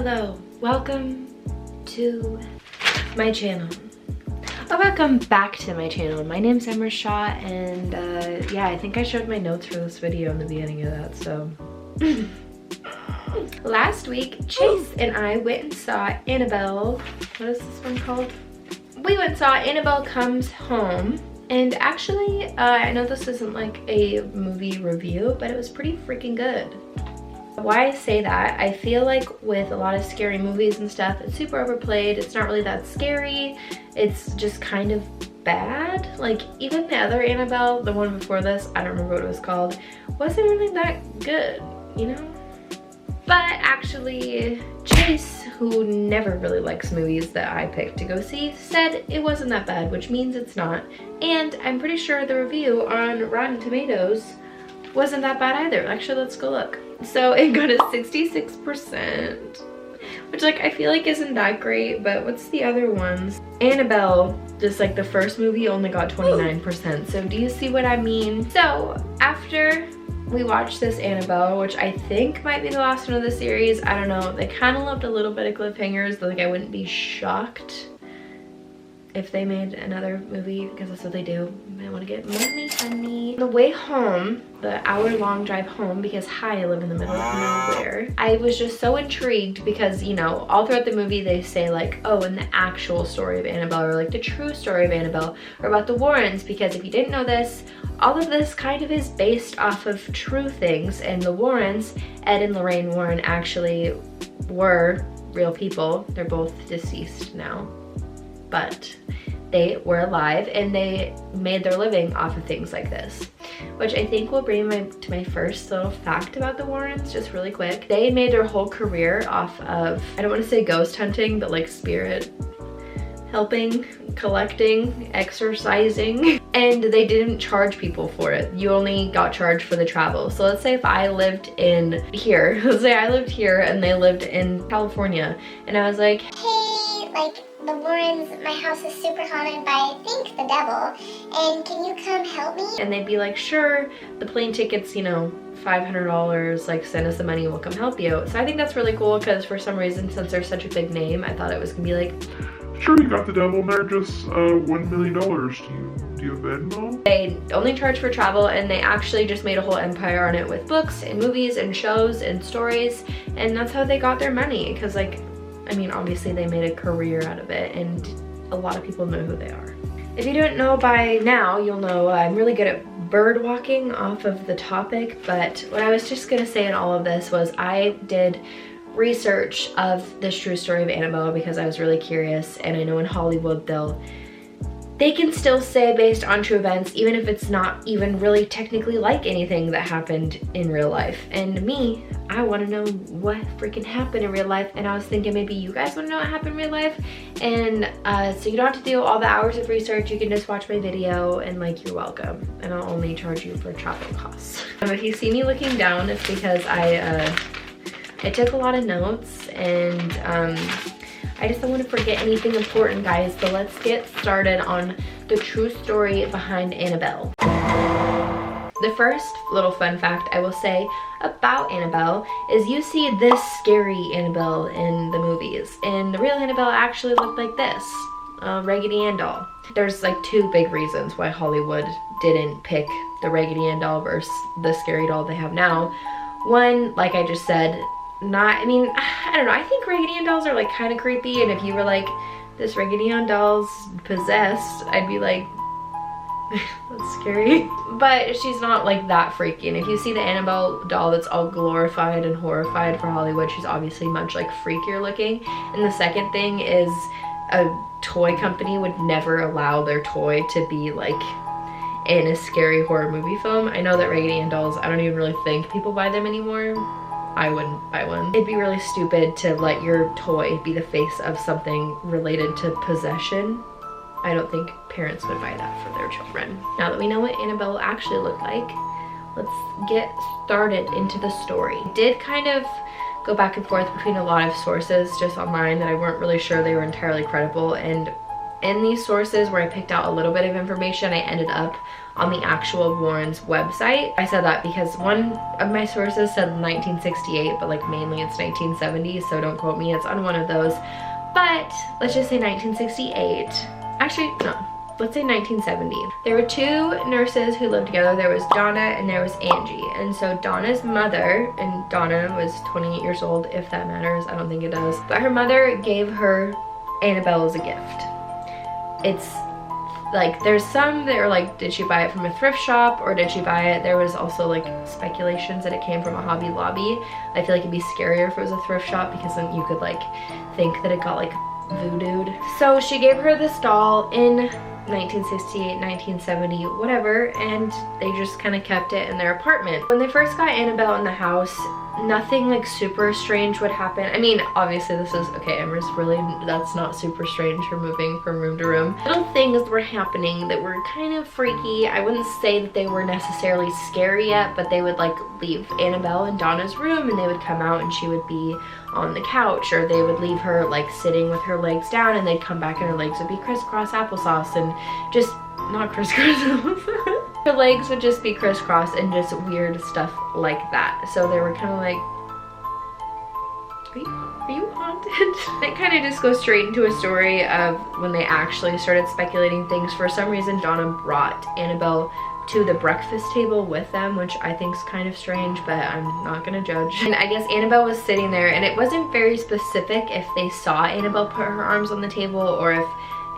Hello, welcome to my channel. Oh, welcome back to my channel. My name's Emerys, and yeah, I think I showed my notes for this video in the beginning of that, so. Last week, Chase and I went and saw Annabelle. What is this one called? We went and saw Annabelle Comes Home. And actually, I know this isn't like a movie review, but it was pretty freaking good. Why I say that, I feel like with a lot of scary movies and stuff, it's super overplayed. It's not really that scary. It's just kind of bad. Like even the other Annabelle, the one before this, I don't remember what it was called, wasn't really that good, you know? But actually, Chase, who never really likes movies that I picked to go see, said it wasn't that bad, which means it's not. And I'm pretty sure the review on Rotten Tomatoes wasn't that bad either. Actually, let's go look. So it got a 66%, which like I feel like isn't that great, but what's the other ones? Annabelle, just like the first movie, only got 29%. So do you see what I mean? So after we watched this Annabelle, which I think might be the last one of the series, I don't know, they kind of left a little bit of cliffhangers, but like I wouldn't be shocked if they made another movie, because that's what they do. I want to get money, honey. The way home, the hour-long drive home, because hi, I live in the middle of nowhere, I was just so intrigued because, you know, all throughout the movie they say like, oh, and the actual story of Annabelle, or like the true story of Annabelle, or about the Warrens, because if you didn't know this, all of this kind of is based off of true things, and the Warrens, Ed and Lorraine Warren, actually were real people. They're both deceased now, but they were alive and they made their living off of things like this, which I think will bring me to my first little fact about the Warrens, just really quick. They made their whole career off of, I don't want to say ghost hunting, but like spirit helping, collecting, exorcising, and they didn't charge people for it. You only got charged for the travel. So let's say if I lived in here, let's say I lived here and they lived in California, and I was like, hey, like the Warrens, my house is super haunted by, I think, the devil, and can you come help me? And they'd be like, sure, the plane ticket's, you know, $500, like send us the money, we'll come help you. So I think that's really cool, because for some reason, since they're such a big name, I thought it was gonna be like, sure, you got the devil in there, just $1 million. Do you have Venmo? They only charge for travel, and they actually just made a whole empire on it with books and movies and shows and stories, and that's how they got their money, because like, I mean, obviously they made a career out of it, and a lot of people know who they are. If you don't know by now, you'll know I'm really good at bird walking off of the topic, but what I was just gonna say in all of this was I did research of this true story of Annabelle because I was really curious, and I know in Hollywood they can still say based on true events, even if it's not even really technically like anything that happened in real life. And me, I want to know what freaking happened in real life, and I was thinking maybe you guys want to know what happened in real life, and so you don't have to do all the hours of research. You can just watch my video, and like, you're welcome, and I'll only charge you for travel costs. If you see me looking down, it's because I took a lot of notes, and I just don't want to forget anything important, guys. So let's get started on the true story behind Annabelle. The first little fun fact I will say about Annabelle is you see this scary Annabelle in the movies, and the real Annabelle actually looked like this, a Raggedy Ann doll. There's like two big reasons why Hollywood didn't pick the Raggedy Ann doll versus the scary doll they have now. One, like I just said, I mean, I don't know, I think Raggedy Ann dolls are like kind of creepy, and if you were like, this Raggedy Ann doll's possessed, I'd be like, that's scary. But she's not like that freaky, and if you see the Annabelle doll that's all glorified and horrified for Hollywood, she's obviously much like freakier looking. And the second thing is, a toy company would never allow their toy to be like in a scary horror movie film. I know that Raggedy Ann dolls, I don't even really think people buy them anymore. I wouldn't buy one. It'd be really stupid to let your toy be the face of something related to possession. I don't think parents would buy that for their children. Now that we know what Annabelle actually looked like, let's get started into the story. I did kind of go back and forth between a lot of sources just online that I weren't really sure they were entirely credible, and in these sources where I picked out a little bit of information, I ended up on the actual Warren's website. I said that because one of my sources said 1968, but like mainly it's 1970, so don't quote me, it's on one of those. But let's just say 1968. Actually, no, let's say 1970. There were two nurses who lived together. There was Donna and there was Angie. And so Donna's mother, and Donna was 28 years old, if that matters, I don't think it does, but her mother gave her Annabelle as a gift. It's like, there's some that are like, did she buy it from a thrift shop or did she buy it? There was also like speculations that it came from a Hobby Lobby. I feel like it'd be scarier if it was a thrift shop because then you could like think that it got like voodooed. So she gave her this doll in 1968, 1970, whatever, and they just kind of kept it in their apartment. When they first got Annabelle in the house, nothing like super strange would happen. I mean, obviously this is, okay, Emerys, really, that's not super strange for moving from room to room. Little things were happening that were kind of freaky. I wouldn't say that they were necessarily scary yet, but they would like leave Annabelle in Donna's room and they would come out and she would be on the couch, or they would leave her like sitting with her legs down and they'd come back and her legs would be crisscross applesauce and just not crisscross. Her legs would just be crisscross and just weird stuff like that. So they were kind of like, are you haunted? It kind of just goes straight into a story of when they actually started speculating things. For some reason, Donna brought Annabelle to the breakfast table with them, which I think is kind of strange, but I'm not gonna judge. And I guess Annabelle was sitting there, and it wasn't very specific if they saw Annabelle put her arms on the table or if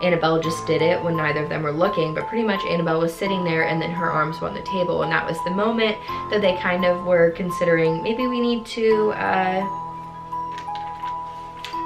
Annabelle just did it when neither of them were looking, but pretty much Annabelle was sitting there and then her arms were on the table, and that was the moment that they kind of were considering, maybe we need to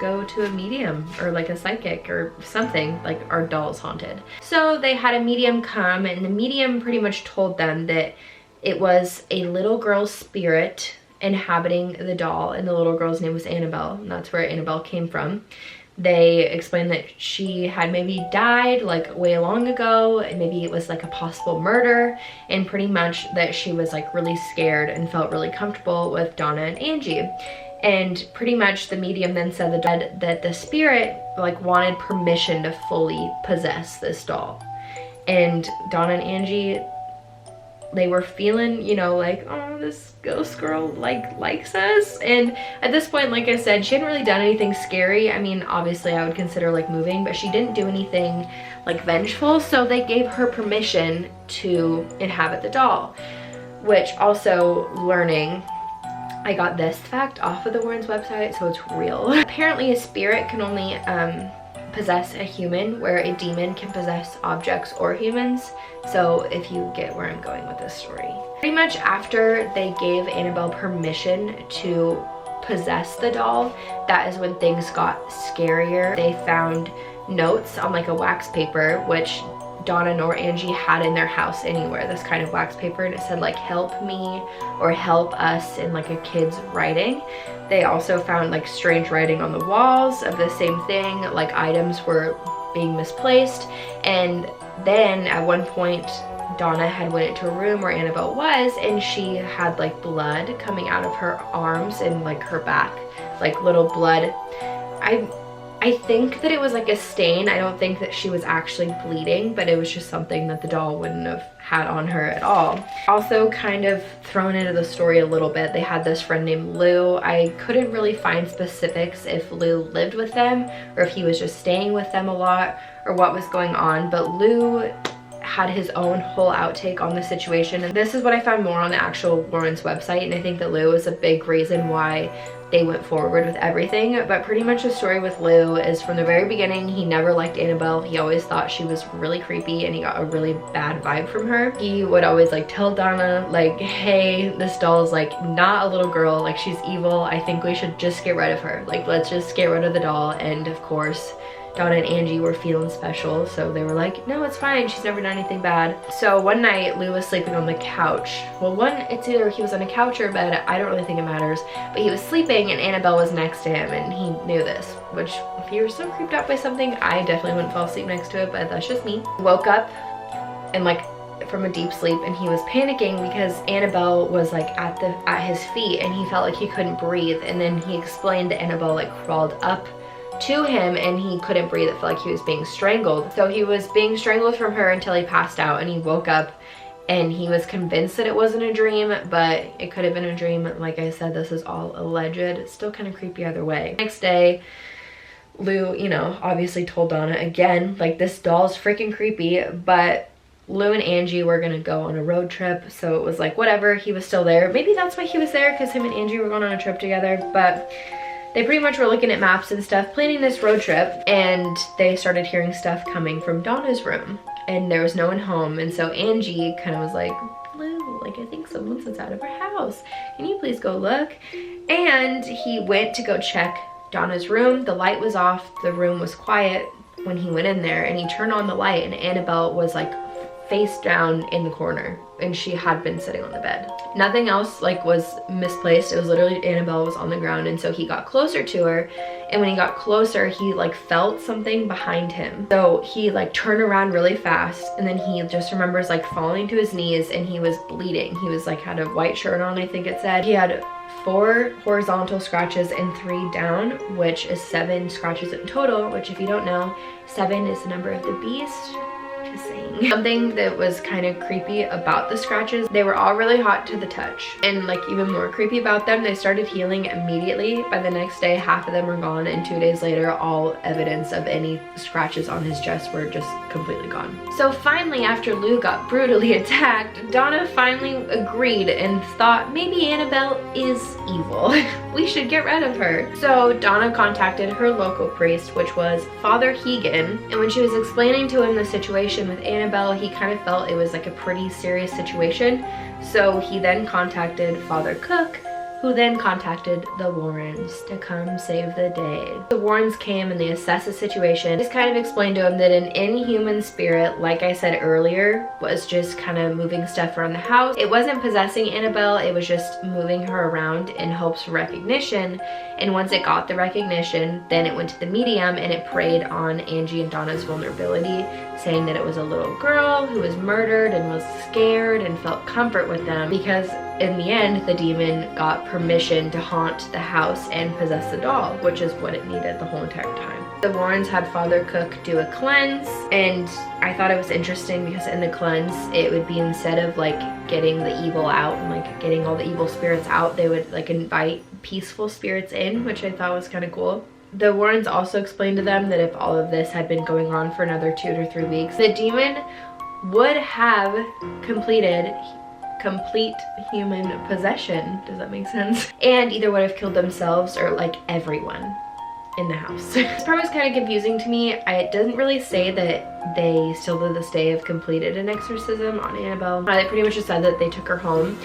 go to a medium or like a psychic or something, like our doll's haunted. So they had a medium come, and the medium pretty much told them that it was a little girl's spirit inhabiting the doll, and the little girl's name was Annabelle, and that's where Annabelle came from. They explained that she had maybe died like way long ago, and maybe it was like a possible murder, and pretty much that she was like really scared and felt really comfortable with Donna and Angie. And pretty much the medium then said that the spirit like wanted permission to fully possess this doll. And Donna and Angie, they were feeling, you know, like, oh, this ghost girl likes us. And at this point, like I said, she hadn't really done anything scary. I mean, obviously I would consider like moving, but she didn't do anything like vengeful. So they gave her permission to inhabit the doll, which also learning, I got this fact off of the Warren's website, so it's real. Apparently a spirit can only possess a human, where a demon can possess objects or humans. So if you get where I'm going with this story. Pretty much after they gave Annabelle permission to possess the doll, that is when things got scarier. They found notes on like a wax paper, which Donna nor Angie had in their house anywhere, this kind of wax paper, and it said like help me or help us in like a kid's writing. They also found like strange writing on the walls of the same thing, like items were being misplaced. And then at one point Donna had went into a room where Annabelle was, and she had like blood coming out of her arms and like her back, like little blood. I think that it was like a stain. I don't think that she was actually bleeding, but it was just something that the doll wouldn't have had on her at all. Also kind of thrown into the story a little bit, they had this friend named Lou. I couldn't really find specifics if Lou lived with them or if he was just staying with them a lot or what was going on, but Lou had his own whole outtake on the situation, and this is what I found more on the actual Warren's website, and I think that Lou is a big reason why they went forward with everything. But pretty much the story with Lou is from the very beginning, he never liked Annabelle. He always thought she was really creepy and he got a really bad vibe from her. He would always like tell Donna like, hey, this doll is like not a little girl, like she's evil. I think we should just get rid of her. Like, let's just get rid of the doll. And of course, Donna and Angie were feeling special, so they were like, no, it's fine, she's never done anything bad. So one night, Lou was sleeping on the couch. Well, it's either he was on a couch or a bed, I don't really think it matters, but he was sleeping and Annabelle was next to him, and he knew this, which if you were so creeped out by something, I definitely wouldn't fall asleep next to it, but that's just me. Woke up and like from a deep sleep, and he was panicking because Annabelle was like at his feet and he felt like he couldn't breathe, and then he explained that Annabelle like crawled up to him and he couldn't breathe. It felt like he was being strangled. So he was being strangled from her until he passed out, and he woke up and he was convinced that it wasn't a dream, but it could have been a dream. Like I said, this is all alleged. It's still kind of creepy either way. Next day, Lou, you know, obviously told Donna again, like, this doll's freaking creepy, but Lou and Angie were gonna go on a road trip, so it was like, whatever, he was still there. Maybe that's why he was there, because him and Angie were going on a trip together, but they pretty much were looking at maps and stuff, planning this road trip, and they started hearing stuff coming from Donna's room, and there was no one home, and so Angie kind of was like, Lou, like, I think someone's inside of our house. Can you please go look? And he went to go check Donna's room. The light was off, the room was quiet when he went in there, and he turned on the light, and Annabelle was like face down in the corner, and she had been sitting on the bed. Nothing else like was misplaced. It was literally Annabelle was on the ground, and so he got closer to her, and when he got closer, he like felt something behind him. So he like turned around really fast, and then he just remembers like falling to his knees, and he was bleeding. He was like had a white shirt on, I think it said. He had 4 horizontal scratches and 3 down, which is 7 scratches in total, which if you don't know, 7 is the number of the beast. Just saying. Something that was kind of creepy about the scratches, they were all really hot to the touch, and like even more creepy about them, they started healing immediately. By the next day, half of them were gone, and 2 days later, all evidence of any scratches on his chest were just completely gone. So finally, after Lou got brutally attacked, Donna finally agreed and thought maybe Annabelle is evil. We should get rid of her. So Donna contacted her local priest, which was Father Hegan, and when she was explaining to him the situation with Annabelle, he kind of felt it was like a pretty serious situation. So he then contacted Father Cook, who then contacted the Warrens to come save the day. The Warrens came and they assessed the situation. Just kind of explained to him that an inhuman spirit, like I said earlier, was just kind of moving stuff around the house. It wasn't possessing Annabelle, it was just moving her around in hopes for recognition. And once it got the recognition, then it went to the medium and it preyed on Angie and Donna's vulnerability, saying that it was a little girl who was murdered and was scared and felt comfort with them, because in the end, the demon got permission to haunt the house and possess the doll, which is what it needed the whole entire time. The Warrens had Father Cook do a cleanse, and I thought it was interesting because in the cleanse, it would be, instead of like getting the evil out and like getting all the evil spirits out, they would like invite peaceful spirits in, which I thought was kind of cool. The Warrens also explained to them that if all of this had been going on for another 2 to 3 weeks, the demon would have completed complete human possession. Does that make sense? And either would have killed themselves or like everyone in the house. This part was kind of confusing to me. It doesn't really say that they still to this day have completed an exorcism on Annabelle. They pretty much just said that they took her home,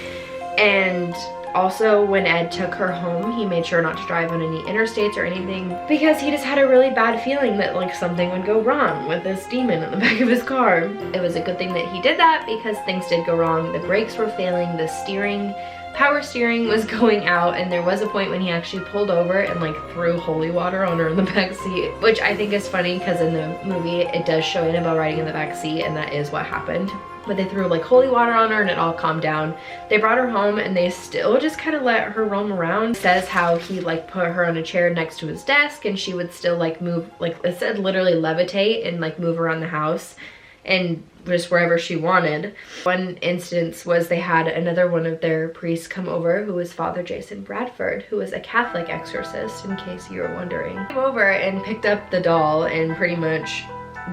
and also when Ed took her home, he made sure not to drive on any interstates or anything, because he just had a really bad feeling that like something would go wrong with this demon in the back of his car. It was a good thing that he did that, because things did go wrong. The brakes were failing, the steering, power steering was going out, and there was a point when he actually pulled over and like threw holy water on her in the back seat, which I think is funny because in the movie it does show Annabelle riding in the back seat, and that is what happened. But they threw like holy water on her and it all calmed down. They brought her home and they still just kind of let her roam around. It says how he like put her on a chair next to his desk, and she would still like move, like it said literally levitate and like move around the house and just wherever she wanted. One instance was they had another one of their priests come over, who was Father Jason Bradford, who was a Catholic exorcist, in case you were wondering. He came over and picked up the doll and pretty much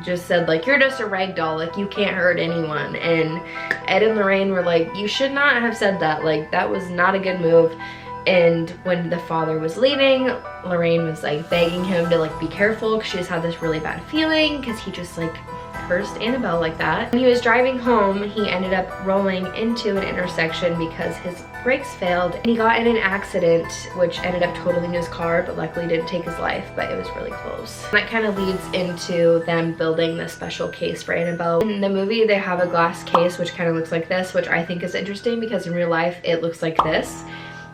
just said like, you're just a rag doll, like you can't hurt anyone. And Ed and Lorraine were like, you should not have said that, like that was not a good move. And when the father was leaving, Lorraine was like begging him to like be careful, because she just had this really bad feeling because he just like cursed Annabelle like that. When he was driving home, he ended up rolling into an intersection because his brakes failed, and he got in an accident which ended up totaling his car, but luckily didn't take his life, but it was really close. And that kind of leads into them building the special case for Annabelle. In the movie, they have a glass case which kind of looks like this, which I think is interesting because in real life it looks like this,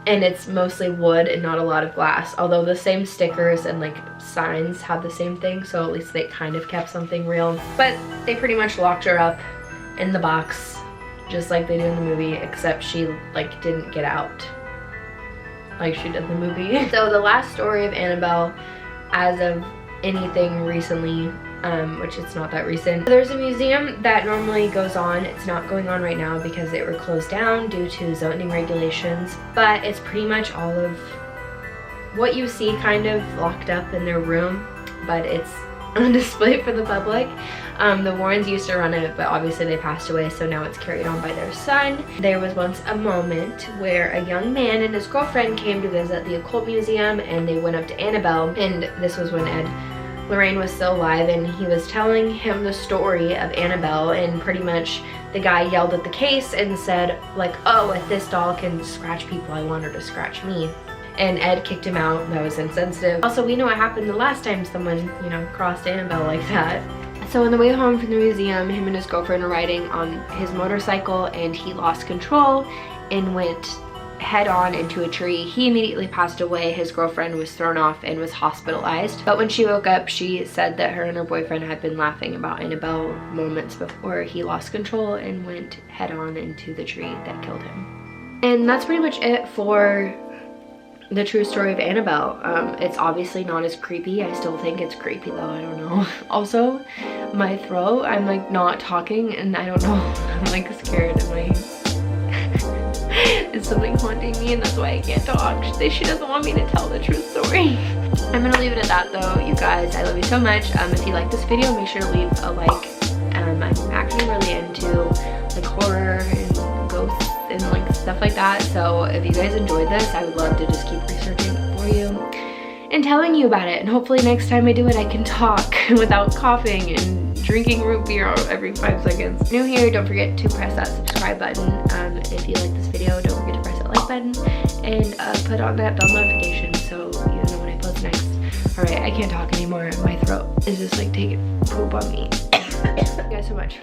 and it's mostly wood and not a lot of glass, although the same stickers and like signs have the same thing, so at least they kind of kept something real. But they pretty much locked her up in the box just like they do in the movie, except she like didn't get out like she did in the movie. So the last story of Annabelle, as of anything recently, which it's not that recent. There's a museum that normally goes on. It's not going on right now because they were closed down due to zoning regulations, but it's pretty much all of what you see kind of locked up in their room, but it's on display for the public. The Warrens used to run it, but obviously they passed away, so now it's carried on by their son. There was once a moment where a young man and his girlfriend came to visit the occult museum, and they went up to Annabelle, and this was when Lorraine was still alive, and he was telling him the story of Annabelle, and pretty much the guy yelled at the case and said like, oh, if this doll can scratch people, I want her to scratch me. And Ed kicked him out. That was insensitive. Also, we know what happened the last time someone, you know, crossed Annabelle like that. So on the way home from the museum, him and his girlfriend were riding on his motorcycle, and he lost control and went head on into a tree. He immediately passed away. His girlfriend was thrown off and was hospitalized. But when she woke up, she said that her and her boyfriend had been laughing about Annabelle moments before he lost control and went head on into the tree that killed him. And that's pretty much it for the true story of Annabelle. It's obviously not as creepy. I still think it's creepy though, I don't know. Also, my throat, I'm like not talking and I don't know, I'm like scared. Is something haunting me and that's why I can't talk. She doesn't want me to tell the true story. I'm gonna leave it at that though, you guys. I love you so much. If you like this video, make sure to leave a like. I'm actually really into like horror and ghosts and like stuff like that, so if you guys enjoyed this, I would love to just keep researching for you and telling you about it, and hopefully next time I do it I can talk without coughing and drinking root beer every 5 seconds. New here, don't forget to press that subscribe button. If you like this video, don't forget to press that like button and put on that bell notification so you know when I post next. Alright, I can't talk anymore. My throat is just like taking poop on me. Thank you guys so much.